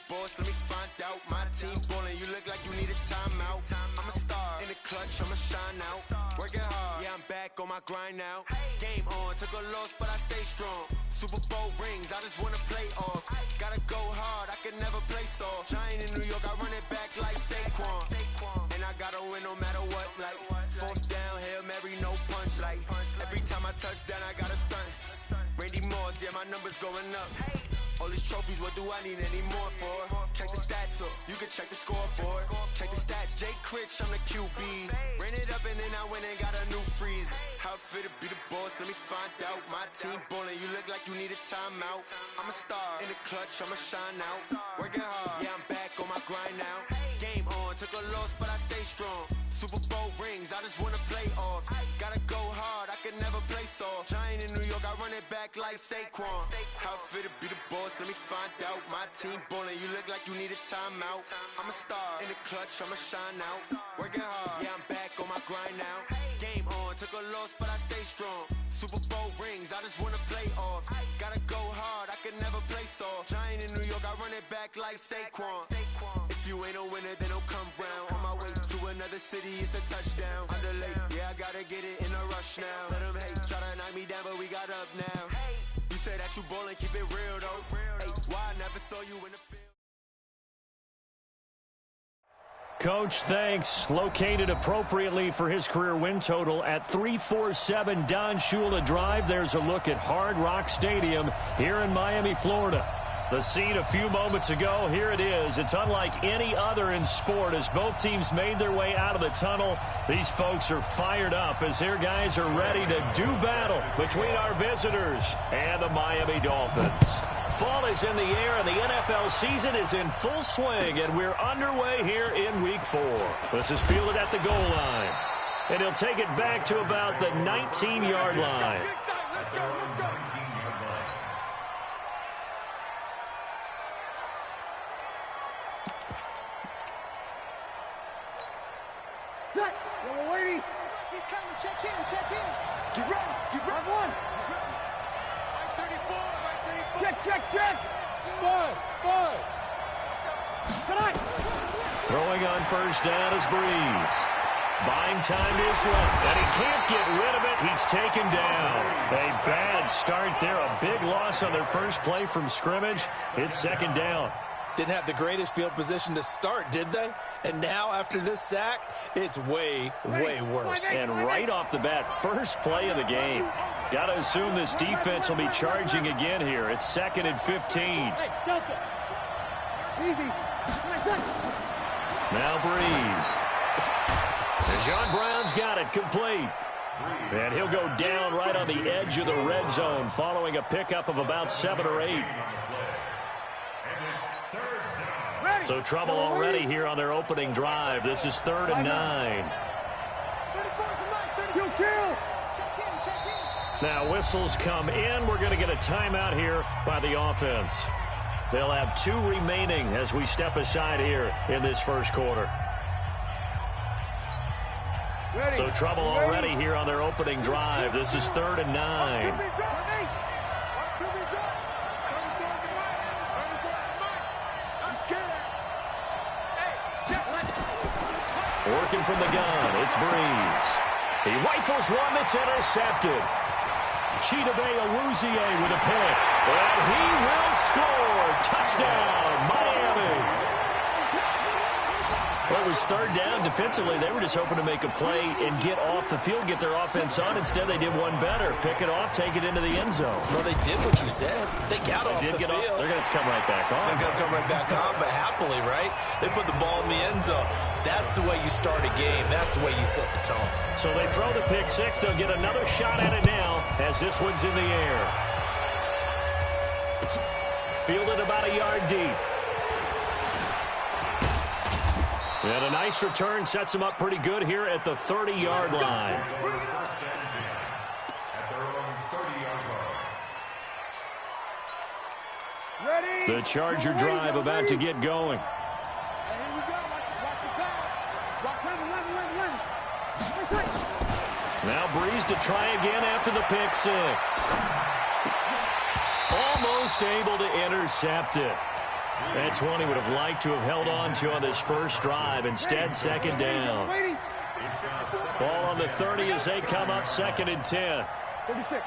boss, let me find out. My team ballin', you look like you need a timeout. I'm a star in the clutch, I'ma shine out. Working hard, yeah, I'm back on my grind now. Game on, took a loss, but I stay strong. Super Bowl rings, I just wanna play off. Gotta go hard, I can never play soft. Giant in New York, I run it back like Saquon. And I gotta win no matter what, like fourth down, Hail Mary, no punch. Like every time I touch down, I gotta stunt. Randy Moss, yeah, my numbers going up. All these trophies, what do I need any more for? Check the stats up, you can check the scoreboard. Check the stats, Jay Critch, I'm the QB. Ran it up and then I went and got a new freeze. How it feel to be the boss, let me find out. My team ballin', you look like you need a timeout. I'm a star in the clutch, I'ma shine out. Working hard, yeah, I'm back on my grind now. Game on, took a loss, but I stay strong. Super Bowl rings, I just wanna play off. Gotta go hard, I can never play soft. Giant in New York, I run it back like Saquon. How it feel to be the boss, let me find out. My team ballin', you look like you need a timeout. I'm a star in the clutch, I'ma shine out. Working hard, yeah, I'm back on my grind now. Game on, took a loss, but I stay strong. Super Bowl rings, I just wanna play off. Gotta go hard, I can never play soft. Giant in New York, I run it back like Saquon. If you ain't a winner, then don't come round. On my way to another city, it's a touchdown. Underlay, yeah, I gotta get it in a rush now. Let them hate, try to knock me down, but we got up now. You say that you ballin', keep it real though. Hey, why I never saw you in the field? Coach, thanks. Located appropriately for his career win total at 347 Don Shula Drive. There's a look at Hard Rock Stadium here in Miami, Florida. The scene a few moments ago, here it is. It's unlike any other in sport as both teams made their way out of the tunnel. These folks are fired up as their guys are ready to do battle between our visitors and the Miami Dolphins. Fall is in the air and the NFL season is in full swing, and we're underway here in Week 4. This is fielded at the goal line, and he'll take it back to about the 19-yard line. He's coming. Check in. Get ready. One. Right 34. Check. 5. Tonight. Throwing on first down is Breeze. Buying time is left, and he can't get rid of it. He's taken down. A bad start there. A big loss on their first play from scrimmage. It's second down. Didn't have the greatest field position to start, did they? And now, after this sack, it's way, way worse. And right off the bat, first play of the game. Got to assume this defense will be charging again here. It's 2nd and 15. Now Breeze. And John Brown's got it complete. And he'll go down right on the edge of the red zone following a pickup of about 7 or 8. So trouble already here on their opening drive. This is 3rd and 9. Now whistles come in. We're going to get a timeout here by the offense. They'll have 2 remaining as we step aside here in this first quarter. So trouble already here on their opening drive. This is 3rd and 9. Working from the gun, it's Breeze. He rifles one that's intercepted. Chidobe Awuzie with a pick. And he will score. Touchdown, Miami. Well, it was 3rd down. Defensively, they were just hoping to make a play and get off the field, get their offense on. Instead, they did one better. Pick it off, take it into the end zone. Well, they did what you said. They got off the field. They're going to come right back on. They're going to come right back on, but happily, right? They put the ball in the end zone. That's the way you start a game. That's the way you set the tone. So they throw the pick six. They'll get another shot at it now as this one's in the air. Fielded about a yard deep. And a nice return sets him up pretty good here at the 30-yard line. The Charger drive about to get going. Now Breeze to try again after the pick six. Almost able to intercept it. That's one he would have liked to have held on to on this first drive. Instead, second down. Ball on the 30 as they come up, 2nd and 10. 36,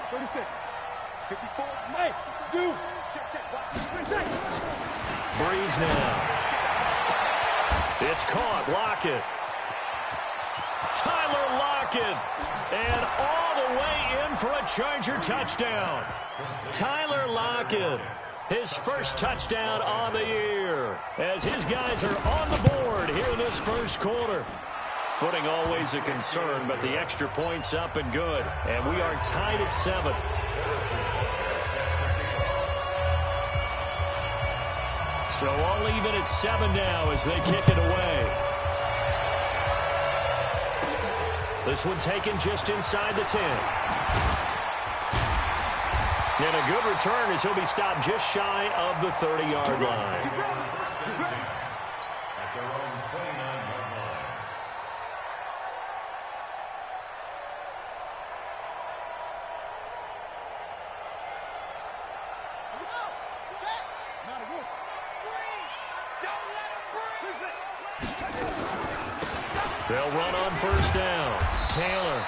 54, Mike, do. Check. Breeze now. It's caught. Lockett. Tyler Lockett. And all the way in for a Charger touchdown. Tyler Lockett. His first touchdown on the year. As his guys are on the board here in this first quarter. Footing always a concern, but the extra point's up and good. And we are tied at 7. So all even at 7 now as they kick it away. This one taken just inside the 10. And a good return as he'll be stopped just shy of the 30-yard line. They'll run on first down. Taylor.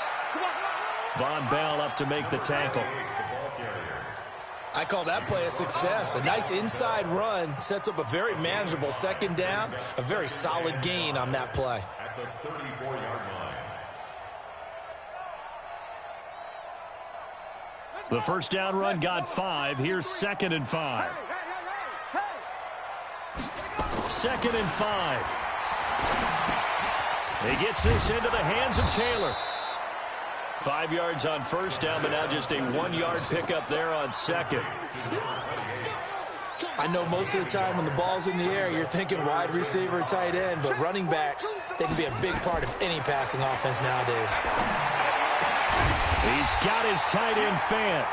Von Bell up to make the tackle. I call that play a success. A nice inside run sets up a very manageable second down. A very solid gain on that play. At the 34-yard line. The first down run got 5. Here's 2nd and 5. 2nd and 5. He gets this into the hands of Taylor. 5 yards on first down, but now just a 1-yard pickup there on second. I know most of the time when the ball's in the air, you're thinking wide receiver, tight end, but running backs, they can be a big part of any passing offense nowadays. He's got his tight end Fant.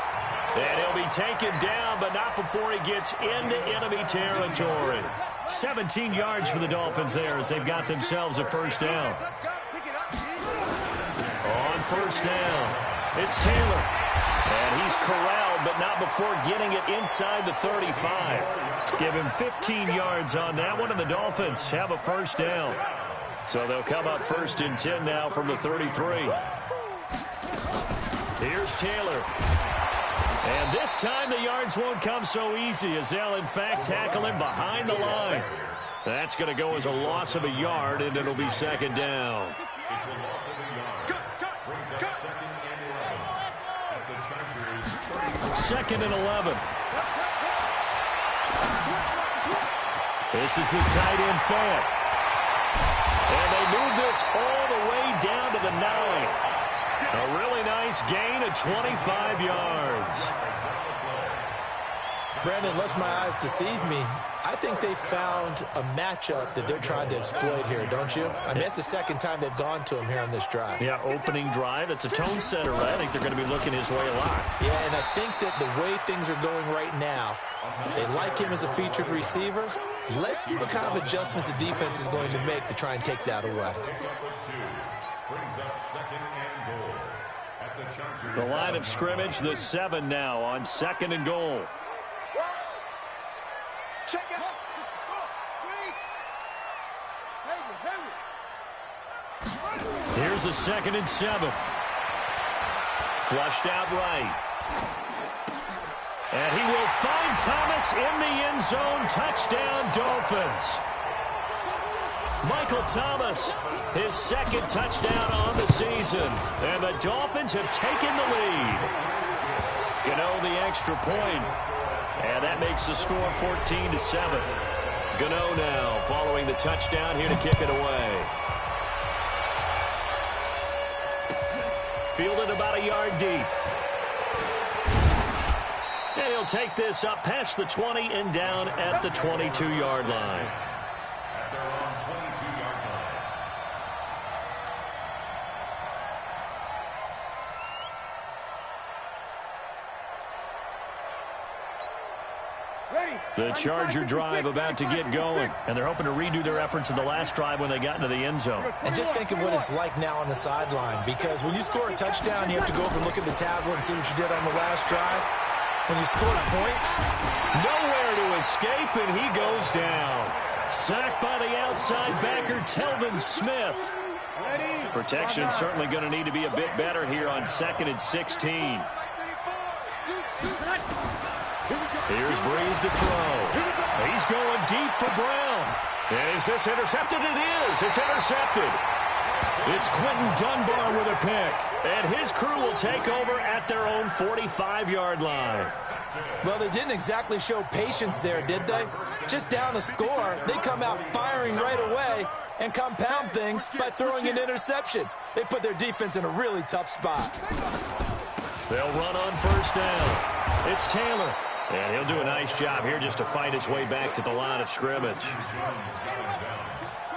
And he'll be taken down, but not before he gets into enemy territory. 17 yards for the Dolphins there as they've got themselves a first down. On first down, it's Taylor. And he's corralled, but not before getting it inside the 35. Give him 15 yards on that one, and the Dolphins have a first down. So they'll come up 1st and 10 now from the 33. Here's Taylor. And this time the yards won't come so easy as they'll, in fact, tackle him behind the line. That's going to go as a loss of a yard, and it'll be 2nd down. It's a loss of a yard. Brings up 2nd and 11. At the Chargers' 2nd and 11. This is the tight end Fant. And they move this all the way down to the 9. A really nice gain of 25 yards. Brandon, unless my eyes deceive me, I think they found a matchup that they're trying to exploit here, don't you? I mean, it's the second time they've gone to him here on this drive. Yeah, opening drive. It's a tone setter, right? I think they're going to be looking his way a lot. Yeah, and I think that the way things are going right now, they like him as a featured receiver. Let's see what kind of adjustments the defense is going to make to try and take that away. brings up 2nd and goal. At the Chargers' The line of scrimmage, the 7 now on 2nd and goal. Check it. Here's a 2nd and 7. Flushed out right. And he will find Thomas in the end zone. Touchdown, Dolphins. Michael Thomas, his 2nd touchdown on the season. And the Dolphins have taken the lead. Gano the extra point. And that makes the score 14-7. Gano now following the touchdown here to kick it away. Fielded about a yard deep. And he'll take this up past the 20 and down at the 22-yard line. at their own 22-yard line. The Charger drive about to get going, and they're hoping to redo their efforts in the last drive when they got into the end zone. And just think of what it's like now on the sideline, because when you score a touchdown, you have to go over and look at the tablet and see what you did on the last drive. when you score points. Nowhere to escape, and he goes down. Sacked by the outside backer, Telvin Smith. Protection certainly going to need to be a bit better here on 2nd and 16. Here's Breeze to throw. He's going deep for Brown. Is this intercepted? It is. It's intercepted. It's Quentin Dunbar with a pick. And his crew will take over at their own 45-yard line. Well, they didn't exactly show patience there, did they? Just down a score, they come out firing right away and compound things by throwing an interception. They put their defense in a really tough spot. They'll run on first down. It's Taylor. And he'll do a nice job here just to fight his way back to the line of scrimmage.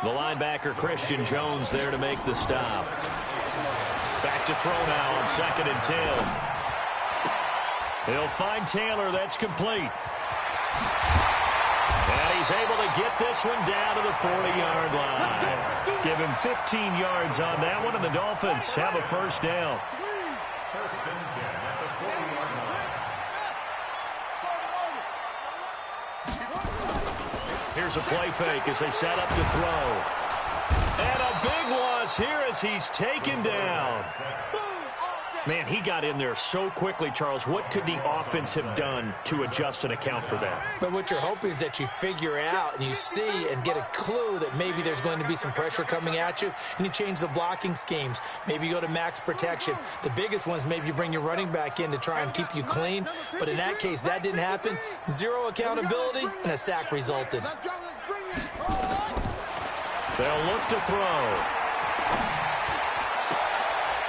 The linebacker, Christian Jones, there to make the stop. Back to throw now on 2nd and 10. He'll find Taylor. That's complete. And he's able to get this one down to the 40-yard line. Give him 15 yards on that one, and the Dolphins have a first down. First and 10 at the 40-yard line. Here's a play fake as they set up to throw. And a big loss here as he's taken down. Man, he got in there so quickly, Charles. What could the offense have done to adjust and account for that? But what you're hoping is that you figure out and you see and get a clue that maybe there's going to be some pressure coming at you, and you change the blocking schemes. Maybe you go to max protection. The biggest one is maybe you bring your running back in to try and keep you clean. But in that case, that didn't happen. Zero accountability, and a sack resulted. They'll look to throw.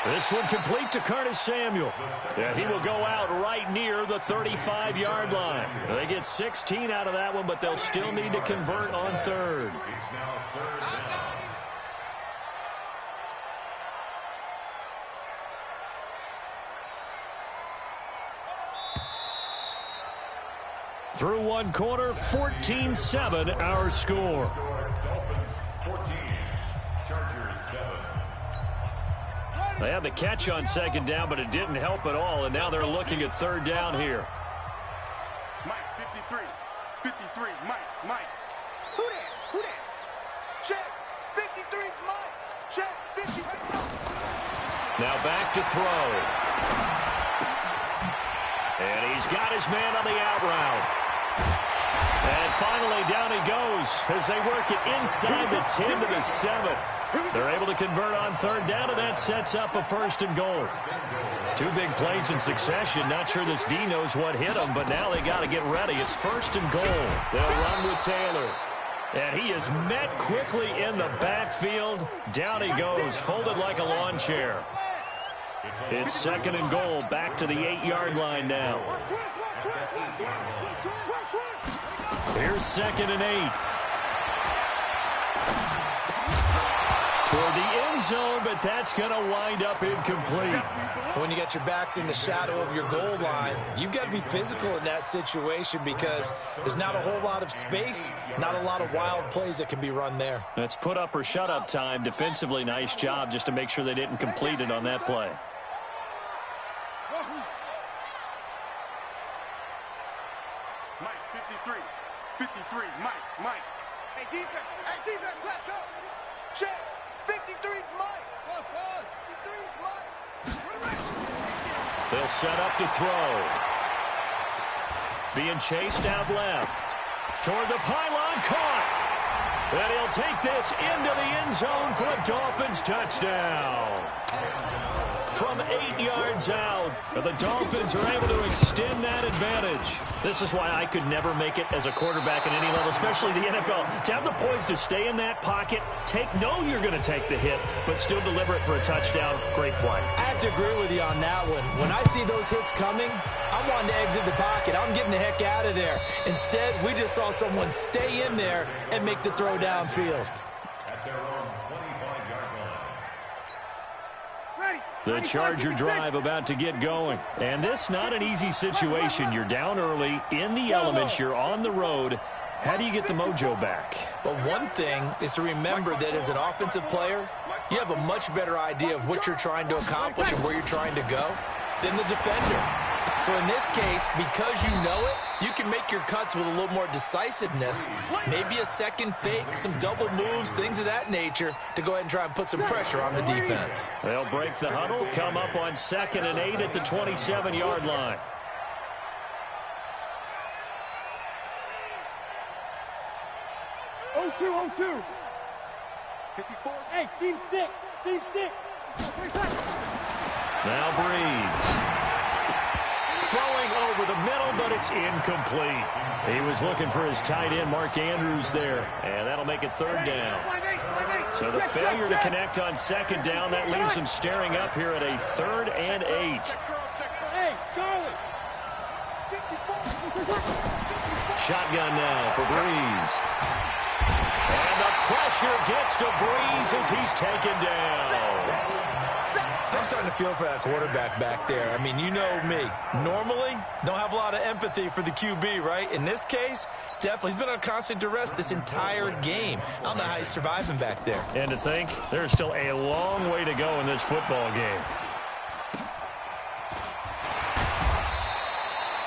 This one complete to Curtis Samuel. And he will go out right near the 35-yard line. They get 16 out of that one, but they'll still need to convert on third. It's now 3rd down. Through one quarter, 14-7 our score. Dolphins 14, Chargers 7. They had the catch on 2nd down, but it didn't help at all, and now they're looking at 3rd down here. Mike, 53. 53, Mike. Who that? Check. 53's Mike. Check. 50. Now back to throw. And he's got his man on the out route. And finally, down he goes as they work it inside the 10 to the 7. They're able to convert on 3rd down, and that sets up a 1st and goal. 2 big plays in succession. Not sure this D knows what hit him, but now they got to get ready. It's 1st and goal. They'll run with Taylor. And he is met quickly in the backfield. Down he goes, folded like a lawn chair. It's 2nd and goal, back to the 8-yard line now. Here's 2nd and 8. Toward the end zone, but that's going to wind up incomplete. When you got your backs in the shadow of your goal line, you've got to be physical in that situation because there's not a whole lot of space, not a lot of wild plays that can be run there. That's put up or shut up time. Defensively, nice job just to make sure they didn't complete it on that play. Mike, 53. 53, Mike. Hey, defense, let's go. Check. 53's Mike. 53's Mike. They'll set up to throw. Being chased out left. Toward the pylon, caught. And he'll take this into the end zone for a Dolphins touchdown. From 8 yards out, the Dolphins are able to extend that advantage. This is why I could never make it as a quarterback at any level, especially the NFL. To have the poise to stay in that pocket, know you're going to take the hit, but still deliver it for a touchdown. Great play. I have to agree with you on that one. When I see those hits coming, I'm wanting to exit the pocket. I'm getting the heck out of there. Instead, we just saw someone stay in there and make the throw downfield. At their own 25-yard line. The Charger drive about to get going. And this not an easy situation. You're down early, in the elements, you're on the road. How do you get the mojo back? But one thing is to remember that as an offensive player, you have a much better idea of what you're trying to accomplish and where you're trying to go than the defender. So in this case, because you know it, you can make your cuts with a little more decisiveness, maybe a second fake, some double moves, things of that nature, to go ahead and try and put some pressure on the defense. They'll break the huddle, come up on 2nd and 8 at the 27-yard line. Oh, 2. 54. Hey, seam 6. Now Breeze. Throwing over the middle, but it's incomplete. He was looking for his tight end, Mark Andrews, there, and that'll make it 3rd down. So the failure to connect on 2nd down, that leaves him staring up here at a 3rd and 8. Hey, Charlie. Shotgun now for Breeze. And the pressure gets to Breeze as he's taken down. I'm starting to feel for that quarterback back there. I mean, you know me. Normally, don't have a lot of empathy for the QB, right? In this case, definitely. He's been on constant duress this entire game. I don't know how he's surviving back there. And to think, there's still a long way to go in this football game.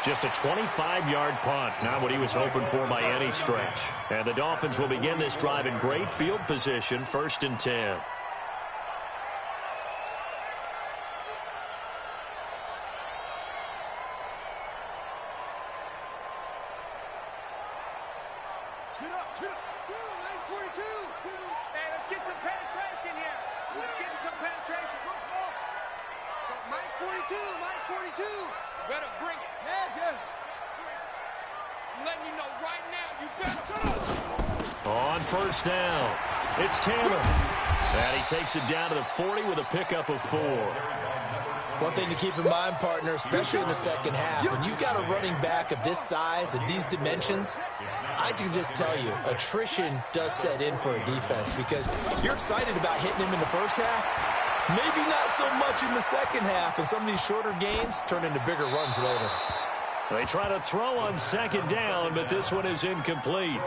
Just a 25-yard punt, not what he was hoping for by any stretch. And the Dolphins will begin this drive in great field position, 1st and 10. Nice 42. Hey, let's get some penetration here. Let's get some penetration. Look small. Mike 42. Better bring it. Yeah. I'm letting you know right now, you better. On 1st down, it's Tanner. And he takes it down to the 40 with a pickup of 4. One thing to keep in mind, partner, especially in the second half, when you've got a running back of this size and these dimensions, I can just tell you, attrition does set in for a defense because you're excited about hitting him in the first half, maybe not so much in the second half, and some of these shorter gains turn into bigger runs later. They try to throw on 2nd down, but this one is incomplete.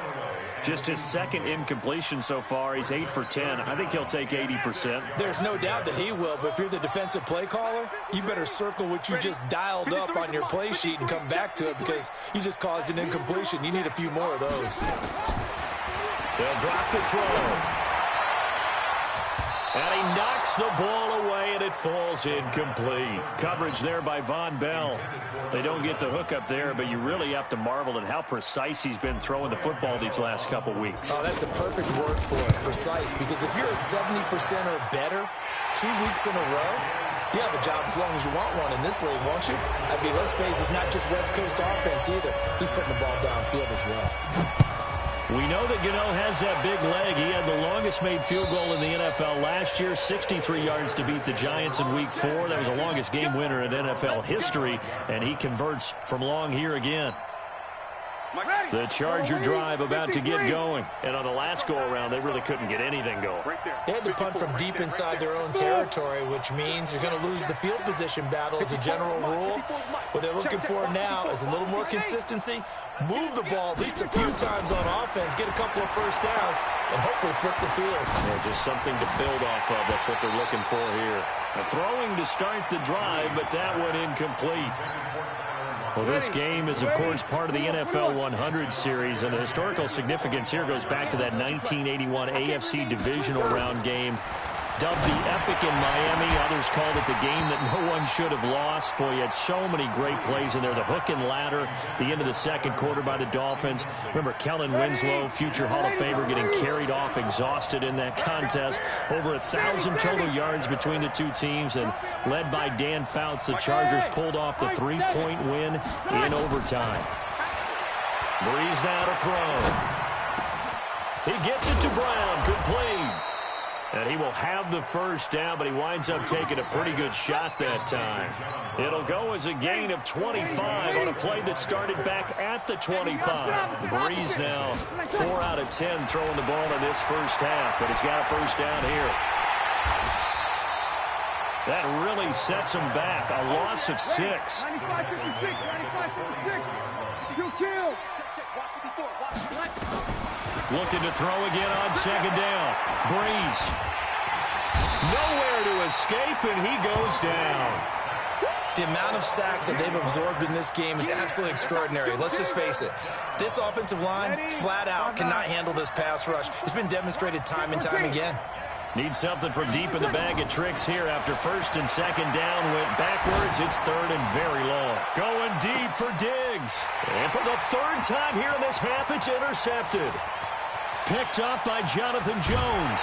Just his 2nd incompletion so far. He's 8 for 10. I think he'll take 80%. There's no doubt that he will, but if you're the defensive play caller, you better circle what you just dialed up on your play sheet and come back to it because you just caused an incompletion. You need a few more of those. They'll drop the throw. And he knocks the ball away, and it falls incomplete. Coverage there by Von Bell. They don't get the hook up there, but you really have to marvel at how precise he's been throwing the football these last couple weeks. Oh, that's the perfect word for it, precise. Because if you're at 70% or better 2 weeks in a row, you have a job as long as you want one in this league, won't you? I mean, let's face it, it's not just West Coast offense either. He's putting the ball downfield as well. We know that Gano has that big leg. He had the longest made field goal in the NFL last year, 63 yards to beat the Giants in Week 4. That was the longest game winner in NFL history, and he converts from long here again. The Charger drive about to get going. And on the last go-around, they really couldn't get anything going. They had to punt from deep inside their own territory, which means you're going to lose the field position battle as a general rule. What they're looking for now is a little more consistency, move the ball at least a few times on offense, get a couple of first downs, and hopefully flip the field. Yeah, just something to build off of. That's what they're looking for here. A throwing to start the drive, but that one incomplete. Well, this game is, of course, part of the NFL 100 series, and the historical significance here goes back to that 1981 AFC Divisional Round game, dubbed the Epic in Miami. Others called it the game that no one should have lost. Boy, you had so many great plays in there. The hook and ladder, the end of the second quarter by the Dolphins. Remember Kellen Winslow, future Hall of Famer, getting carried off, exhausted in that contest. Over 1,000 total yards between the two teams, and led by Dan Fouts, the Chargers pulled off the three-point win in overtime. Breeze now to throw. He gets it to Brown, complete. And he will have the first down, but he winds up taking a pretty good shot that time. It'll go as a gain of 25 on a play that started back at the 25. Breeze now 4 out of 10 throwing the ball in this first half, but he's got a first down here. That really sets him back. A loss of 6. 95-56. You kill. Looking to throw again on second down. Breeze. Nowhere to escape, and he goes down. The amount of sacks that they've absorbed in this game is absolutely extraordinary. Let's just face it. This offensive line, flat out, cannot handle this pass rush. It's been demonstrated time and time again. Need something from deep in the bag of tricks here after first and second down went backwards. It's third and very long. Going deep for Diggs. And for the third time here in this half, it's intercepted. Picked up by Jonathan Jones.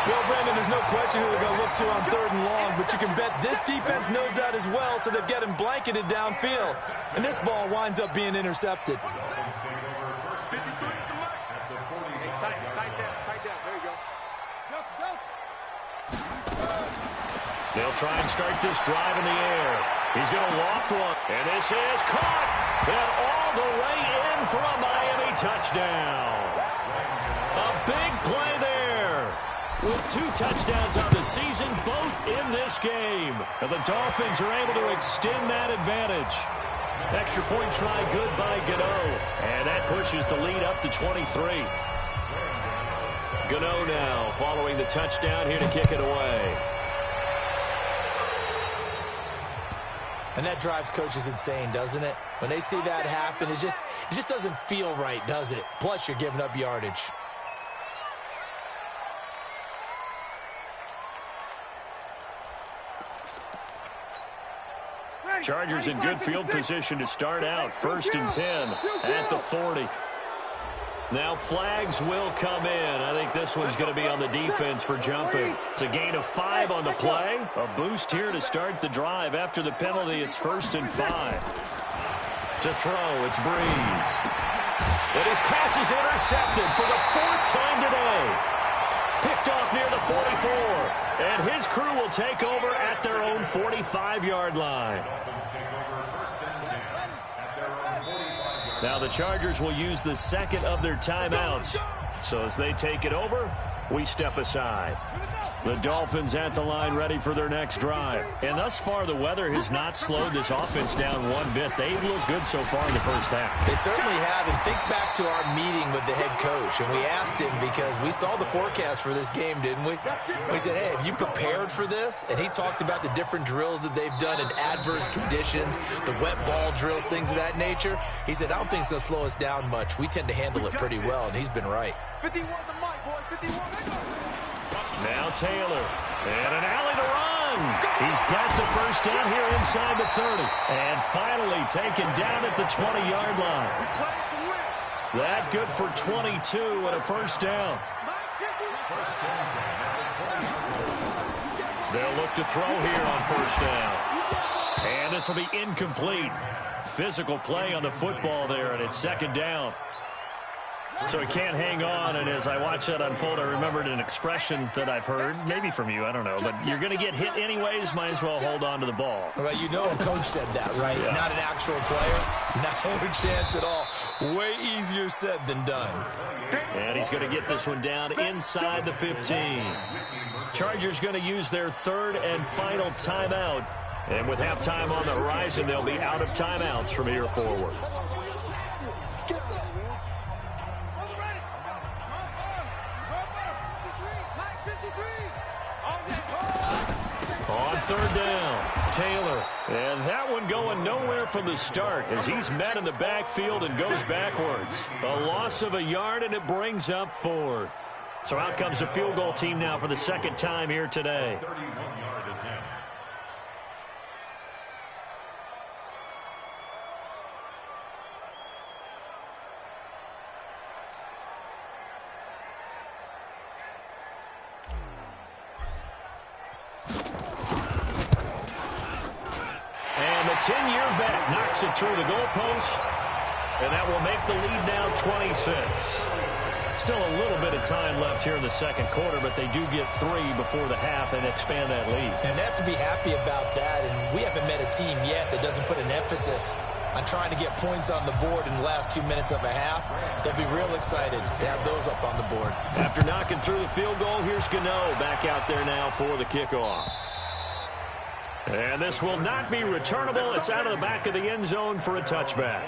Well, Brandon, there's no question who they're going to look to on third and long, but you can bet this defense knows that as well, so they've got him blanketed downfield. And this ball winds up being intercepted. They'll try and start this drive in the air. He's going to loft one, and this is caught. And all the way in for a Miami touchdown. A big play there. With 2 touchdowns on the season, both in this game. And the Dolphins are able to extend that advantage. Extra point try good by Gano. And that pushes the lead up to 23. Gano now following the touchdown here to kick it away. And that drives coaches insane, doesn't it? When they see that happen, it just doesn't feel right, does it? Plus, you're giving up yardage. Chargers in good field position to start out. 1st and 10 at the 40. Now flags will come in. I think this one's going to be on the defense for jumping. It's a gain of 5 on the play. A boost here to start the drive. After the penalty, it's 1st and 5. To throw, it's Breeze. And his pass is intercepted for the 4th time today. Picked off near the 44. And his crew will take over at their own 45-yard line. Now the Chargers will use the second of their timeouts. So as they take it over, we step aside. The Dolphins at the line ready for their next drive. And thus far, the weather has not slowed this offense down one bit. They've looked good so far in the first half. They certainly have. And think back to our meeting with the head coach. And we asked him because we saw the forecast for this game, didn't we? We said, hey, have you prepared for this? And he talked about the different drills that they've done in adverse conditions, the wet ball drills, things of that nature. He said, I don't think it's going to slow us down much. We tend to handle it pretty well, and he's been right. 51 the mic, boys. 51. Now Taylor, and an alley to run. He's got the first down here inside the 30. And finally taken down at the 20-yard line. That good for 22 and a first down. They'll look to throw here on first down. And this will be incomplete. Physical play on the football there, and it's 2nd down. So he can't hang on, and as I watch that unfold, I remembered an expression that I've heard, maybe from you, I don't know, but you're going to get hit anyways, might as well hold on to the ball. Well, you know a coach said that, right? Yeah. Not an actual player. No chance at all. Way easier said than done. And he's going to get this one down inside the 15. Chargers going to use their 3rd and final timeout. And with halftime on the horizon, they'll be out of timeouts from here forward. On 3rd down, Taylor. And that one going nowhere from the start as he's met in the backfield and goes backwards. A loss of a yard, and it brings up 4th. So out comes the field goal team now for the 2nd time here today. 31-yard attempt. And the 10-year vet knocks it through the goalpost, and that will make the lead now 26. Still a little bit of time left here in the 2nd quarter, but they do get 3 before the half and expand that lead. And they have to be happy about that, and we haven't met a team yet that doesn't put an emphasis on trying to get points on the board in the last 2 minutes of a half. They'll be real excited to have those up on the board. After knocking through the field goal, here's Gano back out there now for the kickoff. And this will not be returnable. It's out of the back of the end zone for a touchback.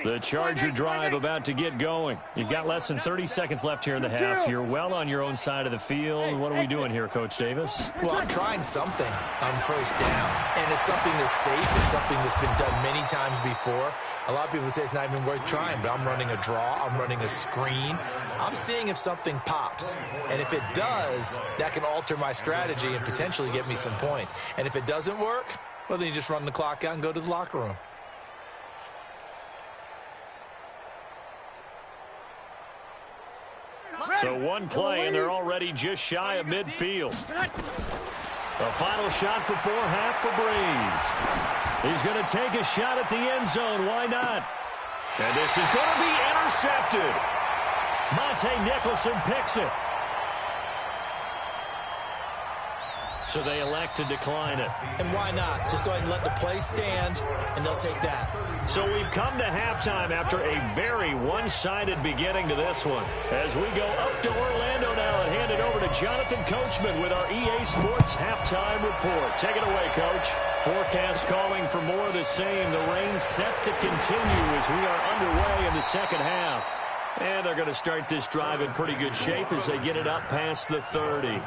The Charger drive about to get going. You've got less than 30 seconds left here in the half. You're well on your own side of the field. What are we doing here, Coach Davis? Well, I'm trying something on first down, and it's something that's safe. It's something that's been done many times before. A lot of people say it's not even worth trying, but I'm running a draw. I'm running a screen. I'm seeing if something pops, and if it does, that can alter my strategy and potentially get me some points. And if it doesn't work, well, then you just run the clock out and go to the locker room. So one play, and they're already just shy of midfield. The final shot before half for Breeze. He's going to take a shot at the end zone. Why not? And this is going to be intercepted. Monte Nicholson picks it. So they elect to decline it. And why not? Just go ahead and let the play stand, and they'll take that. So we've come to halftime after a very one-sided beginning to this one. As we go up to Orlando now and hand it over to Jonathan Coachman with our EA Sports Halftime Report. Take it away, Coach. Forecast calling for more of the same. The rain set to continue as we are underway in the second half. And they're going to start this drive in pretty good shape as they get it up past the 30.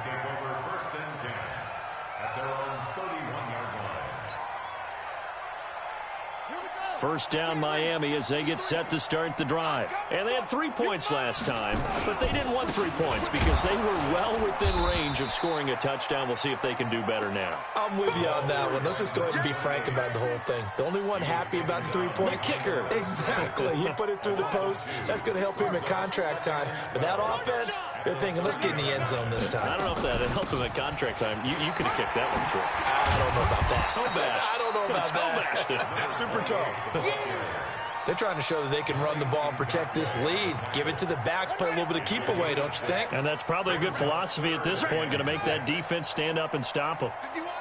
First down Miami as they get set to start the drive. And they had 3 points last time, but they didn't want 3 points because they were well within range of scoring a touchdown. We'll see if they can do better now. I'm with you on that one. Let's just go ahead and be frank about the whole thing. The only one happy about the 3-point kicker. Exactly. He put it through the post. That's going to help him at contract time. But that offense, they're thinking, let's get in the end zone this time. I don't know if that helped him at contract time. You could have kicked that one through. I don't know about that. Toe bash. I don't know about that. Super toe. They're trying to show that they can run the ball and protect this lead. Give it to the backs, play a little bit of keep away, don't you think? And that's probably a good philosophy at this point, going to make that defense stand up and stop them. 51,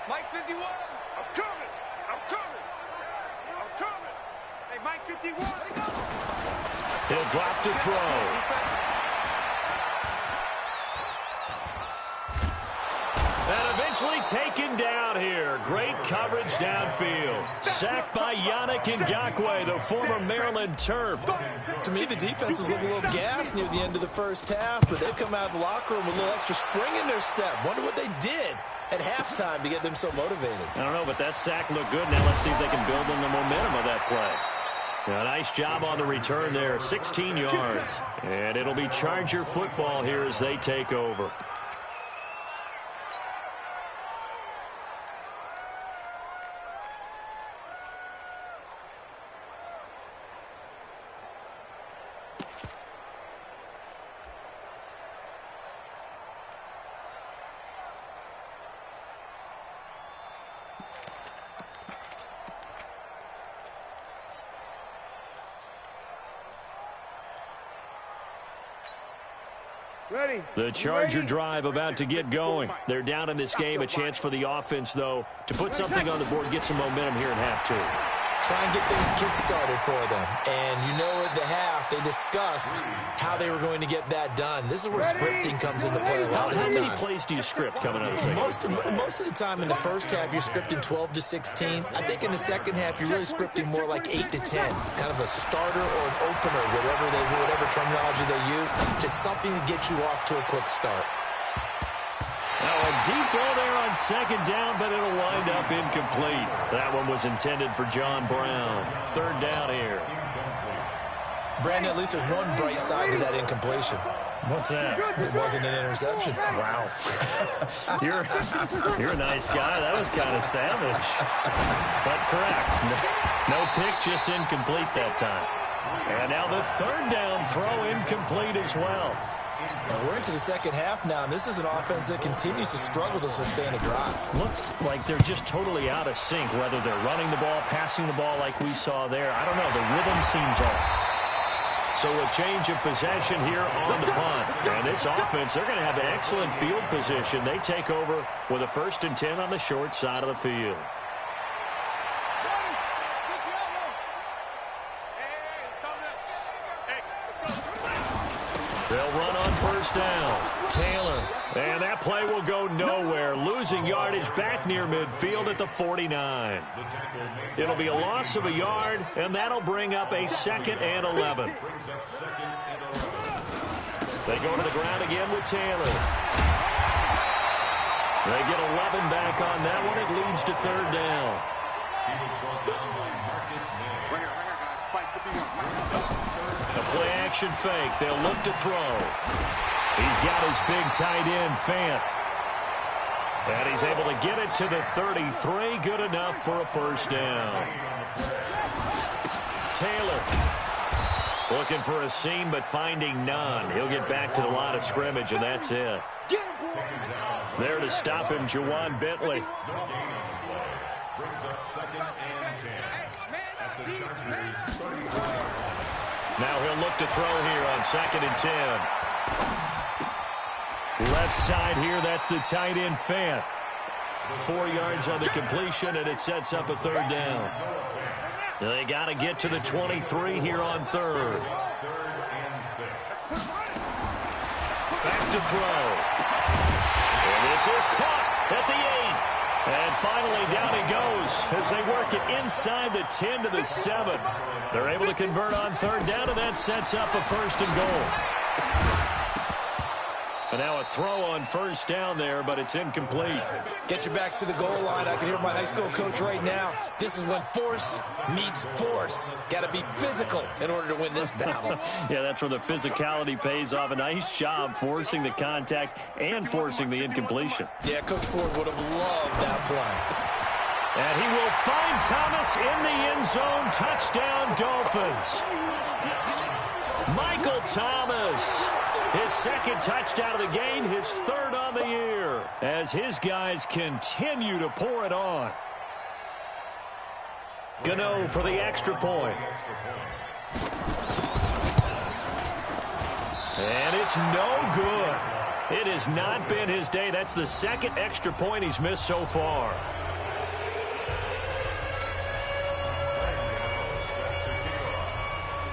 Mike 51. I'm coming. I'm coming. I'm coming. Hey, Mike 51. He'll drop to throw. And eventually taken down here. Great coverage downfield. Sacked by Yannick Ngakoue, the former Maryland Terp. To me, the defense was looking a little gassed near the end of the first half, but they've come out of the locker room with a little extra spring in their step. Wonder what they did at halftime to get them so motivated. I don't know, but that sack looked good. Now let's see if they can build on the momentum of that play. A nice job on the return there, 16 yards. And it'll be Charger football here as they take over. Ready. The Charger drive about to get going. They're down in this game. A chance for the offense, though, to put something on the board, get some momentum here in half two. Try and get things kick-started for them. And you know at the half, they discussed how they were going to get that done. This is where scripting comes into play a lot of the time. How many plays do you script coming out of the second? Most of the time in the first half, you're scripting 12 to 16. I think in the second half, you're really scripting more like 8 to 10. Kind of a starter or an opener, whatever terminology they use. Just something to get you off to a quick start. Now a deep ball there on second down, but it'll wind up incomplete. That one was intended for John Brown. Third down here. Brandon, at least there's one bright side to that incompletion. What's that? It wasn't an interception. Wow. You're a nice guy. That was kind of savage. But correct. No pick, just incomplete that time. And now the third down throw incomplete as well. And we're into the second half now, and this is an offense that continues to struggle to sustain a drive. Looks like they're just totally out of sync, whether they're running the ball, passing the ball like we saw there. I don't know. The rhythm seems off. So a change of possession here on the punt. And this offense, they're going to have an excellent field position. They take over with a 1st and 10 on the short side of the field. They'll run on first down. Taylor. And that play will go nowhere. Losing yardage back near midfield at the 49. It'll be a loss of a yard, and that'll bring up a 2nd and 11. They go to the ground again with Taylor. They get 11 back on that one. It leads to 3rd down. A play-action fake. They'll look to throw. He's got his big tight end, Fant. And he's able to get it to the 33. Good enough for a 1st down. Taylor looking for a seam, but finding none. He'll get back to the line of scrimmage, and that's it. There to stop him, Juwan Bentley. Now he'll look to throw here on 2nd and 10. Left side here, that's the tight end, Fant. 4 yards on the completion, and it sets up a 3rd down. They got to get to the 23 here on 3rd. Back to throw. And this is caught at the 8. And finally down he goes as they work it inside the 10 to the 7. They're able to convert on 3rd down, and that sets up a 1st and goal. And now a throw on 1st down there, but it's incomplete. Get your backs to the goal line. I can hear my high school coach right now. This is when force meets force. Got to be physical in order to win this battle. Yeah, that's where the physicality pays off. A nice job forcing the contact and forcing the incompletion. Yeah, Coach Ford would have loved that play. And he will find Thomas in the end zone. Touchdown, Dolphins. Michael Thomas. His 2nd touchdown of the game, his 3rd on the year, as his guys continue to pour it on. Gano for the extra point. And it's no good. It has not been his day. That's the 2nd extra point he's missed so far.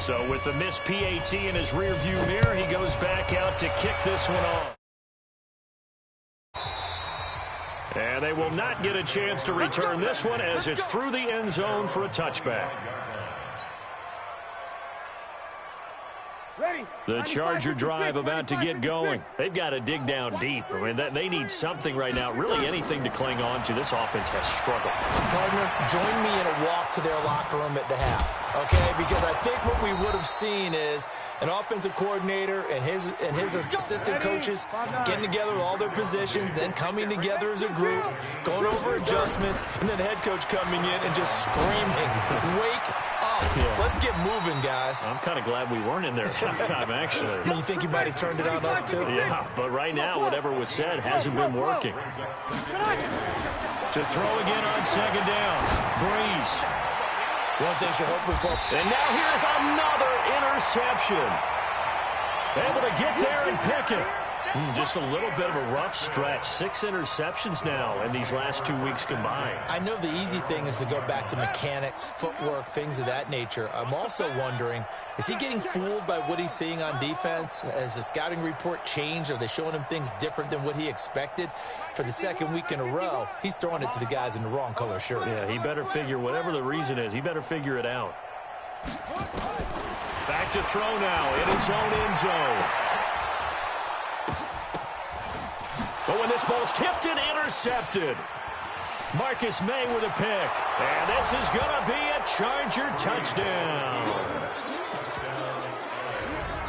So with the missed PAT in his rearview mirror, he goes back out to kick this one off. And they will not get a chance to return this one as it's through the end zone for a touchback. The Charger drive about to get going. They've got to dig down deep. I mean, they need something right now, really anything to cling on to. This offense has struggled. Partner, join me in a walk to their locker room at the half, okay? Because I think what we would have seen is an offensive coordinator and his assistant coaches getting together with all their positions, then coming together as a group, going over adjustments, and then the head coach coming in and just screaming, "Wake up. Yeah. Let's get moving, guys." I'm kind of glad we weren't in there at halftime, actually. You think you might have turned it on us, too? Yeah, but right now, whatever was said hasn't been working. To throw again on 2nd down. Breeze. One thing you're hoping for. And now here's another interception. Able to get there and pick it. Just a little bit of a rough stretch. 6 interceptions now in these last 2 weeks combined. I know the easy thing is to go back to mechanics, footwork, things of that nature. I'm also wondering, is he getting fooled by what he's seeing on defense? Has the scouting report changed? Are they showing him things different than what he expected? For the 2nd week in a row, he's throwing it to the guys in the wrong color shirts. Yeah, he better figure, whatever the reason is, he better figure it out. Back to throw now in his own end zone. But when this ball's tipped and intercepted, Marcus May with a pick. And this is going to be a Charger touchdown.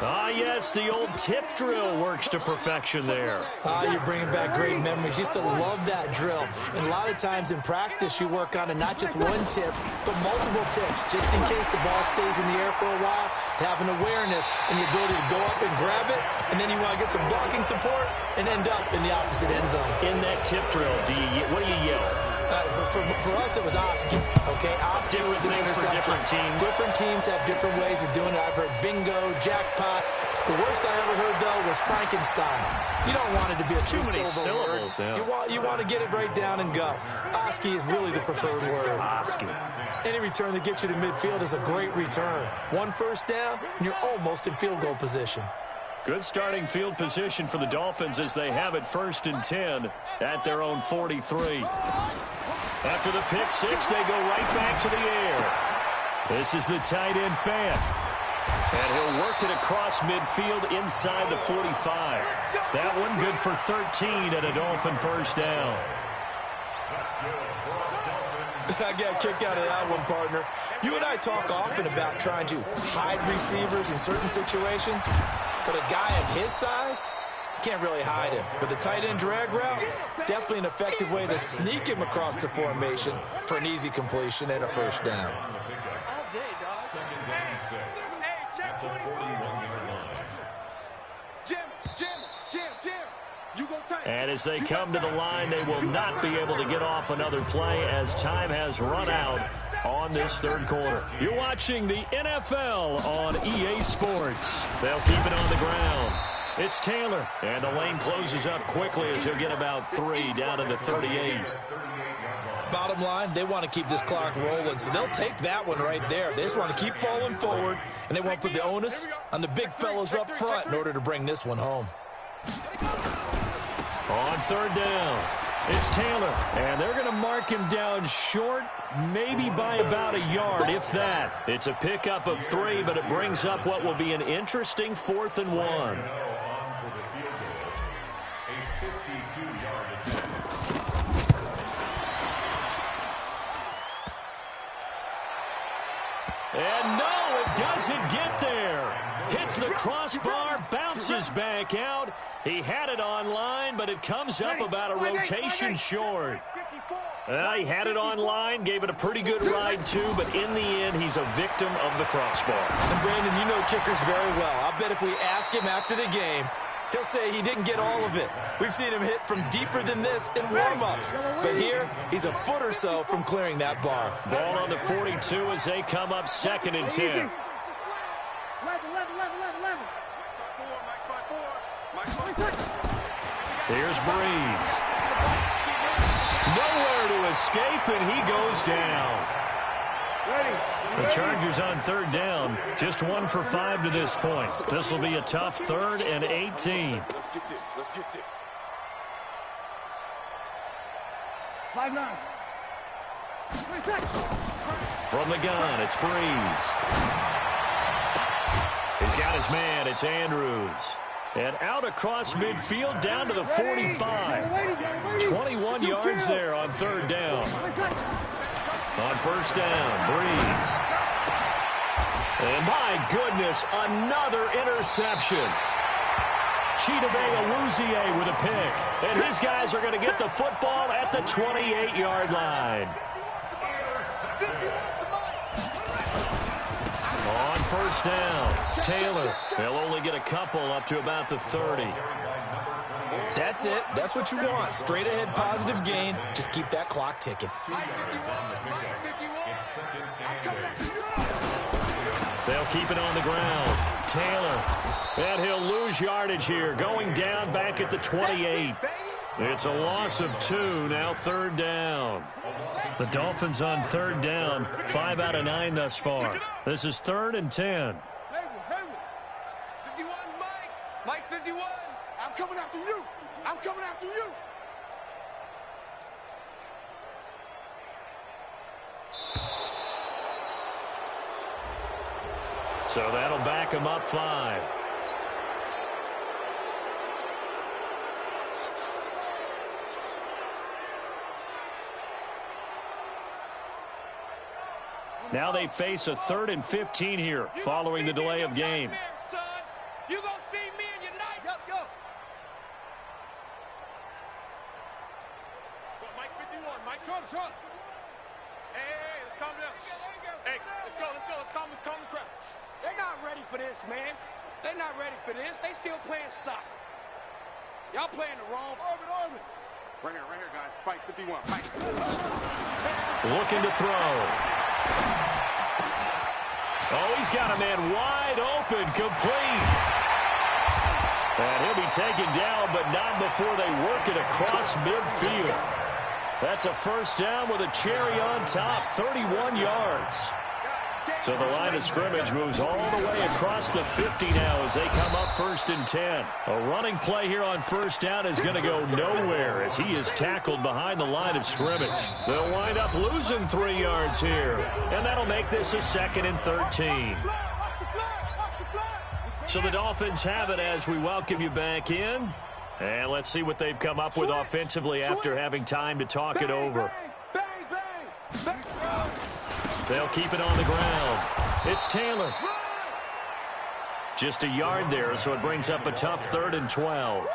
Ah, yes, the old tip drill works to perfection there. You're bringing back great memories. Used to love that drill. And a lot of times in practice, you work on it, not just one tip, but multiple tips, just in case the ball stays in the air for a while, to have an awareness and the ability to go up and grab it, and then you want to get some blocking support and end up in the opposite end zone. In that tip drill, what do you yell? For us, it was Oski. Okay, Oski was an interception. For different teams. Different teams have different ways of doing it. I've heard bingo, jackpot. The worst I ever heard, though, was Frankenstein. You don't want it to be a too many syllables. Yeah. You want to get it right down and go. Oski is really the preferred word. Oski. Any return that gets you to midfield is a great return. 1 first down, and you're almost in field goal position. Good starting field position for the Dolphins as they have it 1st and 10 at their own 43. After the pick six, they go right back to the air. This is the tight end Fant. And he'll work it across midfield inside the 45. That one good for 13 and a Dolphin first down. I got a kick out of that one, partner. You and I talk often about trying to hide receivers in certain situations, but a guy of his size, can't really hide him. But the tight end drag route, definitely an effective way to sneak him across the formation for an easy completion and a first down. And as they come to the line, they will not be able to get off another play as time has run out on this third quarter. You're watching the NFL on EA Sports. They'll keep it on the ground. It's Taylor, and the lane closes up quickly as he'll get about 3 down to the 38. Bottom line, they want to keep this clock rolling, so they'll take that one right there. They just want to keep falling forward, and they want to put the onus on the big fellows up front in order to bring this one home. On 3rd down, it's Taylor, and they're going to mark him down short, maybe by about a yard, if that. It's a pickup of 3, but it brings up what will be an interesting 4th and 1. And no, it doesn't get there. Hits the crossbar, bounces back out. He had it online, but it comes up about a rotation short. He had it online, gave it a pretty good ride too, but in the end, he's a victim of the crossbar. And Brandon, you know kickers very well. I bet if we ask him after the game, he'll say he didn't get all of it. We've seen him hit from deeper than this in warm-ups. But here, he's a foot or so from clearing that bar. Ball on the 42 as they come up 2nd and 10. Here's Breeze. Nowhere to escape, and he goes down. The Chargers on 3rd down, just 1 for 5 to this point. This will be a tough 3rd and 18. Let's get this. Let's get this. 5-9. From the gun, it's Breeze. He's got his man, it's Andrews. And out across midfield down to the 45. 21 yards there on 3rd down. On 1st down, Breeze. And my goodness, another interception. Chidobe Awuzie with a pick. And his guys are going to get the football at the 28-yard line. On 1st down, Taylor. They'll only get a couple up to about the 30. That's it. That's what you want. Straight ahead positive gain. Just keep that clock ticking. They'll keep it on the ground. Taylor. And he'll lose yardage here. Going down back at the 28. It's a loss of 2. Now 3rd down. The Dolphins on 3rd down. 5 out of 9 thus far. This is 3rd and 10. 51, Mike. Mike 51. I'm coming after you. I'm coming after you. So that'll back him up 5. Now they face a 3rd and 15 here following the delay of game. You gonna see me in your night? Go. Mike 51. Mike, short. Hey, let's calm down. Hey, let's go. Let's calm the crowd. They're not ready for this, man. They're not ready for this. They still playing soccer. Y'all playing the wrong orbit. Right here, guys. Fight 51. Fight. Looking to throw. Oh, he's got a man wide open, complete. And he'll be taken down, but not before they work it across midfield. That's a first down with a cherry on top, 31 yards. So the line of scrimmage moves all the way across the 50 now as they come up 1st and 10. A running play here on 1st down is going to go nowhere as he is tackled behind the line of scrimmage. They'll wind up losing 3 yards here, and that'll make this a 2nd and 13. So the Dolphins have it as we welcome you back in. And let's see what they've come up with offensively after having time to talk it over. They'll keep it on the ground. It's Taylor. Just a yard there, so it brings up a tough 3rd and 12.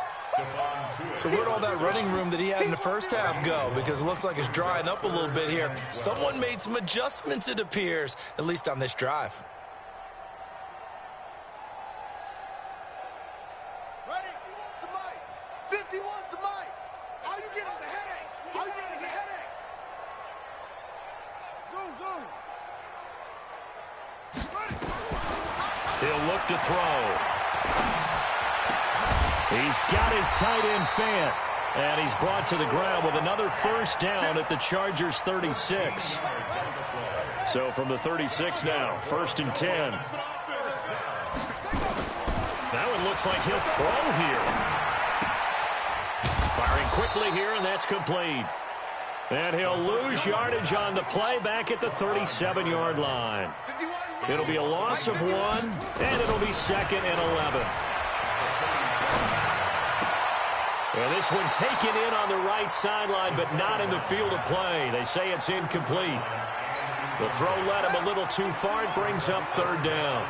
So where'd all that running room that he had in the first half go? Because it looks like it's drying up a little bit here. Someone made some adjustments, it appears, at least on this drive. He'll look to throw. He's got his tight end Fant. And he's brought to the ground with another 1st down at the Chargers' 36. So from the 36 now, 1st and 10. That one looks like he'll throw here. Firing quickly here, and that's complete. And he'll lose yardage on the play back at the 37-yard line. It'll be a loss of 1, and it'll be 2nd and 11. And this one taken in on the right sideline, but not in the field of play. They say it's incomplete. The throw led him a little too far. It brings up 3rd down.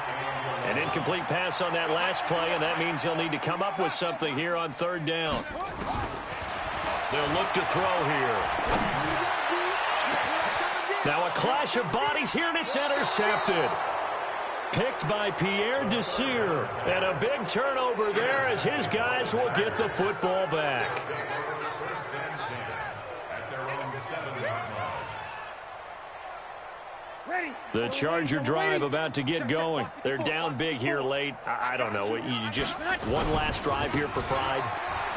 An incomplete pass on that last play, and that means he'll need to come up with something here on 3rd down. They'll look to throw here. Now a clash of bodies here, and it's intercepted. Picked by Pierre Desir. And a big turnover there as his guys will get the football back. The Charger drive about to get going. They're down big here late. I don't know. You just one last drive here for pride.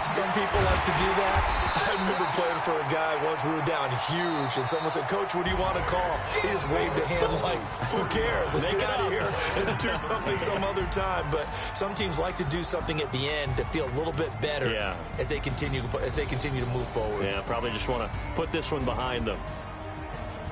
Some people like to do that. I remember playing for a guy once. We were down huge, and someone said, "Coach, what do you want to call?" He just waved a hand like, "Who cares? Let's get out of here and do something some other time." But some teams like to do something at the end to feel a little bit better as they continue to move forward. Yeah, probably just want to put this one behind them.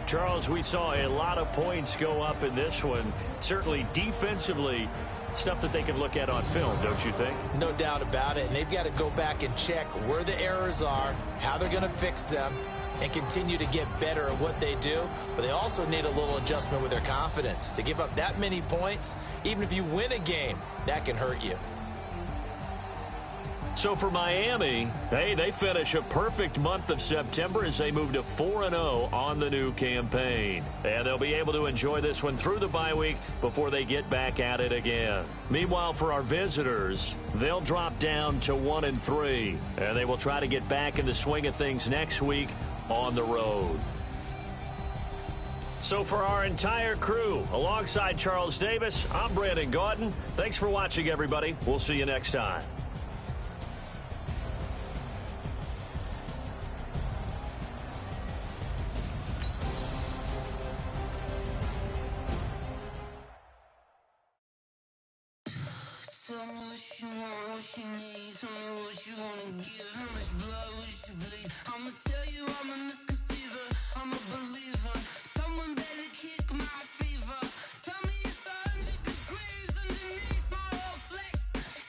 Charles, we saw a lot of points go up in this one. Certainly defensively, stuff that they can look at on film, don't you think? No doubt about it. And they've got to go back and check where the errors are, how they're going to fix them, and continue to get better at what they do. But they also need a little adjustment with their confidence. To give up that many points, even if you win a game, that can hurt you. So for Miami, hey, they finish a perfect month of September as they move to 4-0 on the new campaign. And they'll be able to enjoy this one through the bye week before they get back at it again. Meanwhile, for our visitors, they'll drop down to 1-3. And they will try to get back in the swing of things next week on the road. So for our entire crew, alongside Charles Davis, I'm Brandon Gaudin. Thanks for watching, everybody. We'll see you next time. Tell me what you want, what you need. Tell me what you wanna give. How much blood would you bleed? I'ma tell you I'm a misconceiver. I'm a believer. Someone better kick my fever. Tell me it's 100 degrees underneath my whole flesh.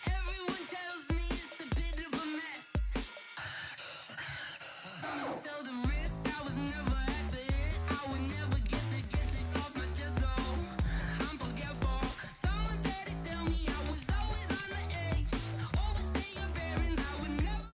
Everyone tells me it's a bit of a mess. I'ma tell the risk I was never at the end. I would never get this off my chest. Oh, I'm forgetful. Someone better tell me I was always on the edge. Overstay your bearings, I would never.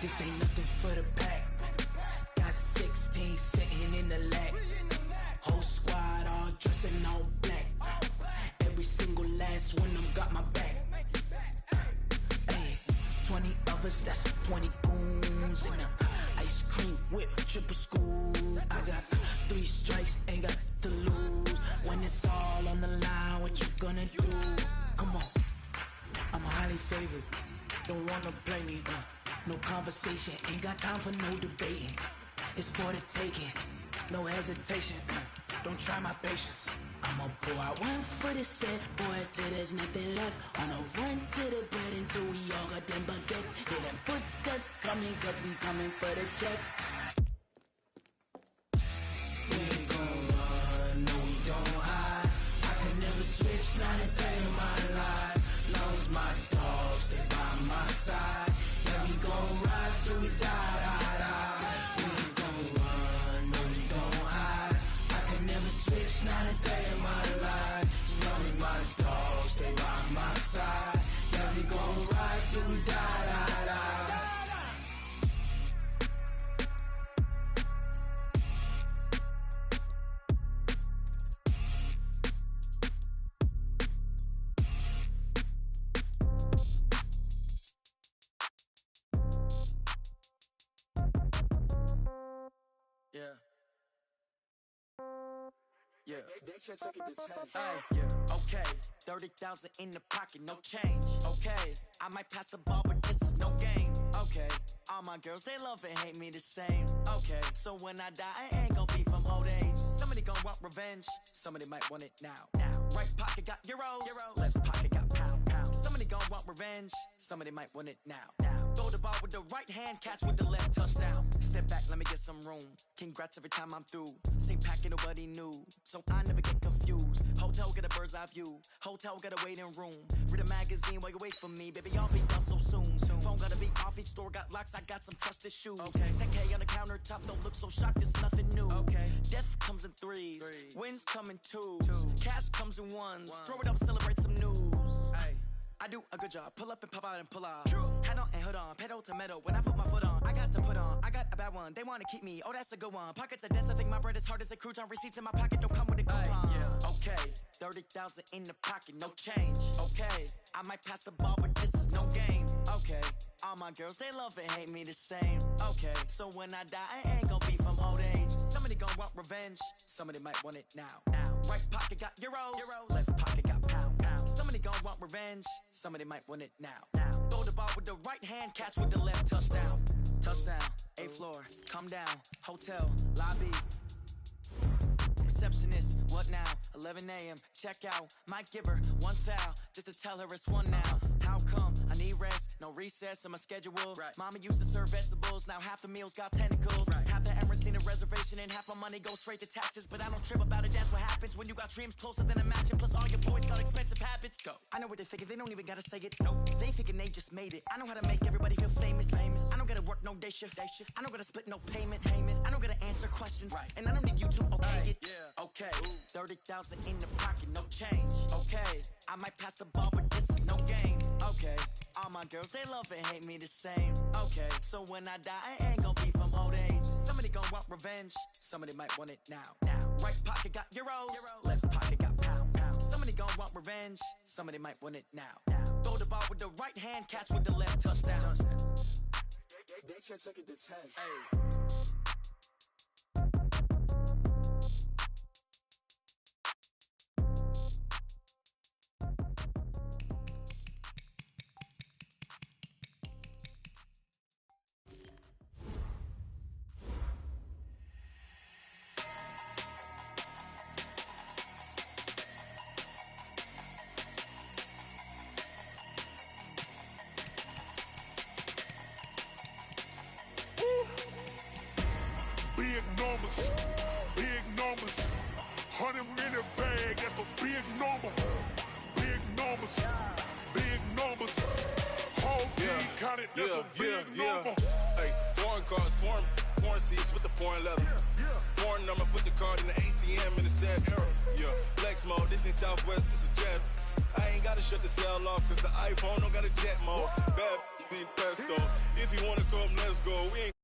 This ain't nothing for the pack. Got 16 sitting in the lag. Whole squad all dressing all black. Every single last one of them got my back. Hey, 20 of us, that's 20 goons in the ice cream whip, triple school. I got 3 strikes, ain't got to lose. When it's all on the line, what you gonna do? Come on, I'm highly favored. Don't wanna play me, no conversation, ain't got time for no debating. It's for the taking, no hesitation. Don't try my patience. I'ma pour out one for the set, boy, till there's nothing left. On a run to the bread until we all got them baguettes. Hear them footsteps coming, cause we coming for the check. We ain't gon' run, no we don't hide. I could never switch, not a day in my life. Long as my dogs, they by my side. Yeah, we gon' ride till we die. We ain't gon' run, no we don't hide. I could never switch, not a day in my life. As long as my dogs, they by my side. Yeah, we gon' ride till we die. Yeah. Yeah. Hey, yeah. Okay. 30,000 in the pocket, no change. Okay. I might pass the ball, but this is no game. Okay. All my girls, they love and hate me the same. Okay. So when I die, I ain't gon' be from old age. Somebody gon' want revenge. Somebody might want it now. Right pocket got euros. Left pocket got pound. Somebody gon' want revenge. Somebody might want it now. Throw the ball with the right hand, catch with the left, touchdown. Step back, let me get some room. Congrats every time I'm through. Same packet, nobody knew, so I never get confused. Hotel get a bird's eye view. Hotel get a waiting room. Read a magazine while you wait for me, baby. I'll be done so soon. Phone gotta be off, each store got locks. I got some trusted shoes. Okay. 10K on the countertop, don't look so shocked. It's nothing new. Okay. Death comes in threes. Wins come in twos. Cash comes in ones. Throw it up, celebrate some news. Ay. I do a good job, pull up and pop out and pull out. Head on and hood on, pedal to metal. When I put my foot on, I got to put on. I got a bad one, they wanna keep me. Oh, that's a good one. Pockets are dense, I think my bread is hard as a crouton. Receipts in my pocket don't come with a coupon. Yeah. Okay, 30,000 in the pocket, no change. Okay, I might pass the ball, but this is no game. Okay, all my girls, they love and hate me the same. Okay, so when I die, I ain't gon' be from old age. Somebody gon' want revenge, somebody might want it now. Right pocket got euros. Left pocket got pound. Somebody gon' want revenge, somebody might want it now. Throw the ball with the right hand, catch with the left, touchdown. Touchdown, 8th floor, come down, hotel, lobby. Receptionist, what now? 11 a.m., check out. Might give her one foul, just to tell her it's one now. How come? I need rest, no recess in my schedule. Mama used to serve vegetables, now half the meals got tentacles. Half the Emirates need a reservation and half my money goes straight to taxes. But I don't trip about it, that's what happens when you got dreams closer than a match. And plus all your boys got expensive habits. Go. I know what they're thinking, they don't even gotta say it. Nope. They thinking they just made it. I know how to make everybody feel famous. I don't gotta work no day shift. I don't gotta split no payment. I don't gotta answer questions. And I don't need you to okay it. Okay, 30,000 in the pocket, no change. Okay, I might pass the ball, but this is no game. Okay, all my girls, they love and hate me the same. Okay, so when I die, I ain't gon' be from old age. Somebody gon' want revenge, somebody might want it now. Right pocket got euros. Left pocket got pound. Somebody gon' want revenge, somebody might want it now. Throw the ball with the right hand, catch with the left, touchdown. They took it to 10. Hey. Big numbers, 100 minute bag, that's a big number. Big numbers, whole team counted, that's a big number. Hey, foreign cars, foreign seats with the foreign leather. Foreign number, put the card in the ATM in the sad era. Yeah, flex mode, this ain't Southwest, this is jet. I ain't gotta shut the cell off, cause the iPhone don't got a jet mode. Bad pesto. If you wanna come, let's go. We ain't